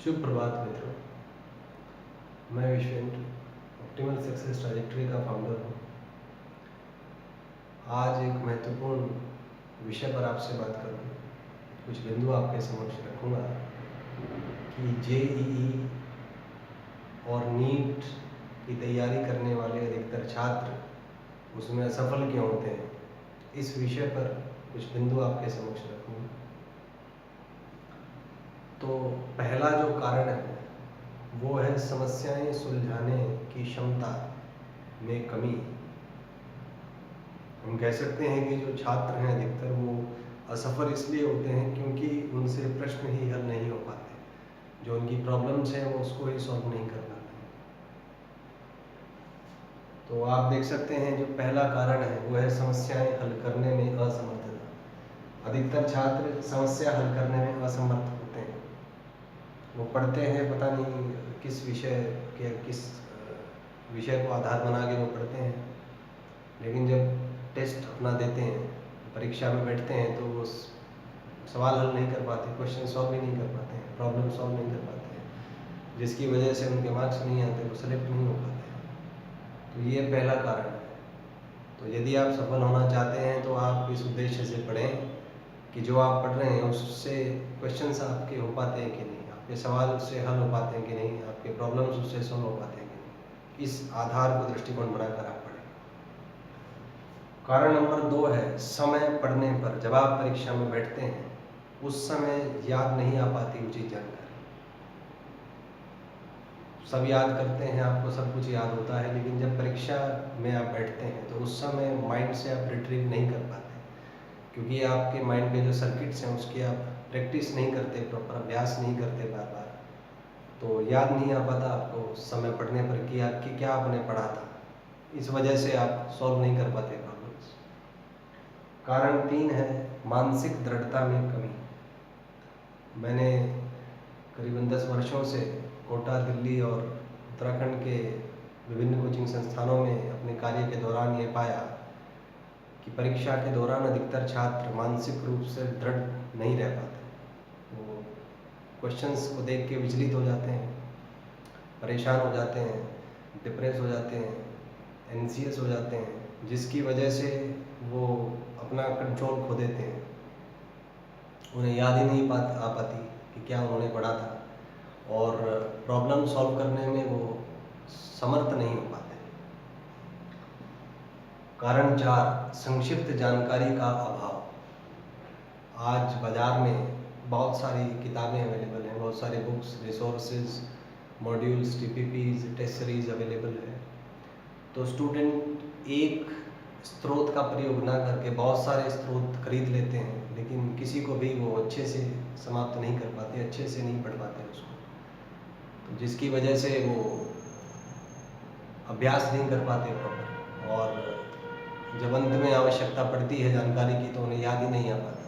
शुभ प्रभात मित्रों। मैं Vishvendra optimal success trajectory का फाउंडर हूँ। आज एक महत्वपूर्ण विषय पर आपसे बात करूँ। कुछ बिंदु आपके समक्ष रखूँगा कि जेईई और नीट की तैयारी करने वाले अधिकतर छात्र उसमें असफल क्यों होते हैं। इस विषय पर कुछ बिंदु आपके समक्ष रखूँगा। तो पहला जो कारण है वो है समस्याएं सुलझाने की क्षमता में कमी। हम कह सकते हैं कि जो छात्र हैं अधिकतर वो असफल इसलिए होते हैं क्योंकि उनसे प्रश्न ही हल नहीं हो पाते, जो उनकी प्रॉब्लम्स हैं वो उसको ही सॉल्व नहीं कर पाते। तो आप देख सकते हैं जो पहला कारण है वो है समस्याएं हल करने में असमर्थता। अधिकतर छात्र समस्या हल करने में असमर्थ होते हैं। वो पढ़ते हैं, पता नहीं किस विषय को आधार बना के वो पढ़ते हैं, लेकिन जब टेस्ट अपना देते हैं, परीक्षा में बैठते हैं तो वो सवाल हल नहीं कर पाते, क्वेश्चन सॉल्व ही नहीं कर पाते हैं, प्रॉब्लम सॉल्व नहीं कर पाते हैं, जिसकी वजह से उनके मार्क्स नहीं आते, वो सेलेक्ट नहीं हो पाते हैं। तो ये पहला कारण है। तो यदि आप सफल होना चाहते हैं तो आप इस उद्देश्य से पढ़ें कि जो आप पढ़ रहे हैं उससे क्वेश्चंस आपके हो पाते हैं कि नहीं, आपके सवाल उससे हल हो पाते हैं कि नहीं, आपके प्रॉब्लम्स उससे सॉल्व हो पाते हैं कि नहीं। इस आधार को दृष्टिकोण बनाकर आप पढ़ें। कारण नंबर 2 है समय पढ़ने पर। जब आप परीक्षा में बैठते हैं उस समय याद नहीं आ पाती उचित जानकारी। सब याद करते हैं, आपको सब कुछ याद होता है, लेकिन जब परीक्षा में आप बैठते हैं तो उस समय माइंड से आप रिट्रीव नहीं कर पाते, क्योंकि आपके माइंड के जो सर्किट्स हैं उसकी आप प्रैक्टिस नहीं करते, प्रॉपर अभ्यास नहीं करते बार बार, तो याद नहीं आ पाता आपको समय पढ़ने पर कि क्या आपने पढ़ा था। इस वजह से आप सॉल्व नहीं कर पाते प्रॉब्लम्स। कारण 3 है मानसिक दृढ़ता में कमी। मैंने करीबन 10 वर्षों से कोटा, दिल्ली और उत्तराखंड के विभिन्न कोचिंग संस्थानों में अपने कार्य के दौरान ये पाया कि परीक्षा के दौरान अधिकतर छात्र मानसिक रूप से दृढ़ नहीं रह पाते। वो क्वेश्चंस को देख के विचलित हो जाते हैं, परेशान हो जाते हैं, डिप्रेस हो जाते हैं, एंग्जियस हो जाते हैं, जिसकी वजह से वो अपना कंट्रोल खो देते हैं। उन्हें याद ही नहीं आ पाती कि क्या उन्होंने पढ़ा था, और प्रॉब्लम सॉल्व करने में वो समर्थ नहीं हो पाते। कारण 4 संक्षिप्त जानकारी का अभाव। आज बाज़ार में बहुत सारी किताबें अवेलेबल हैं, बहुत सारे books, resources, modules, TPPs, test series available है। तो स्टूडेंट एक स्रोत का प्रयोग ना करके बहुत सारे स्रोत खरीद लेते हैं, लेकिन किसी को भी वो अच्छे से समाप्त नहीं कर पाते, अच्छे से नहीं पढ़ पाते उसको, तो जिसकी वजह से वो अभ्यास नहीं कर पाते प्रॉपर, और जब अंत में आवश्यकता पड़ती है जानकारी की तो उन्हें याद ही नहीं आ पाता।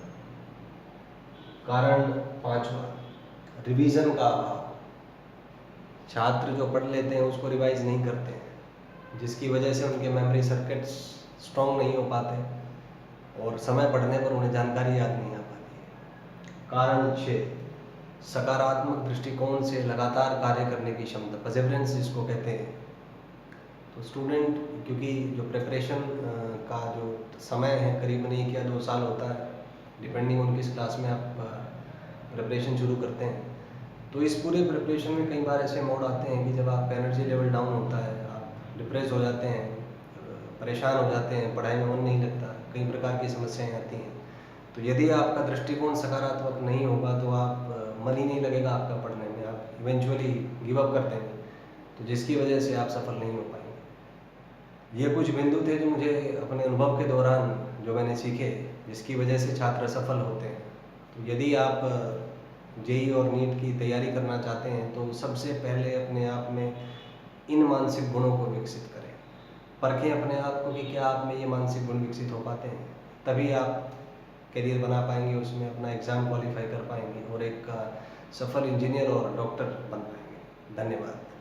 कारण 5वां रिवीजन का अभाव। छात्र जो पढ़ लेते हैं उसको रिवाइज नहीं करते हैं, जिसकी वजह से उनके मेमोरी सर्किट्स स्ट्रॉन्ग नहीं हो पाते और समय पढ़ने पर उन्हें जानकारी याद नहीं आ पाती है। कारण 6 सकारात्मक दृष्टिकोण से लगातार कार्य करने की क्षमता, परसेवरेंस जिसको कहते हैं। तो स्टूडेंट, क्योंकि जो प्रिपरेशन का जो समय है करीबन 1 या 2 साल होता है, डिपेंडिंग ऑन किस क्लास में आप प्रिपरेशन शुरू करते हैं, तो इस पूरे प्रिपरेशन में कई बार ऐसे मोड आते हैं कि जब आपका एनर्जी लेवल डाउन होता है, आप डिप्रेस हो जाते हैं, परेशान हो जाते हैं, पढ़ाई में मन नहीं लगता, कई प्रकार की समस्याएं आती हैं। तो यदि आपका दृष्टिकोण सकारात्मक नहीं होगा तो आप मन ही नहीं लगेगा आपका पढ़ने में, आप इवेंचुअली गिव अप कर देंगे, तो जिसकी वजह से आप सफल नहीं हो पाएंगे। ये कुछ बिंदु थे जो मुझे अपने अनुभव के दौरान जो मैंने सीखे, जिसकी वजह से छात्र सफल होते हैं। तो यदि आप जेईई और नीट की तैयारी करना चाहते हैं तो सबसे पहले अपने आप में इन मानसिक गुणों को विकसित करें। परखें अपने आप को कि क्या आप में ये मानसिक गुण विकसित हो पाते हैं, तभी आप करियर बना पाएंगे, उसमें अपना एग्ज़ाम क्वालिफाई कर पाएंगे और एक सफल इंजीनियर और डॉक्टर बन पाएंगे। धन्यवाद।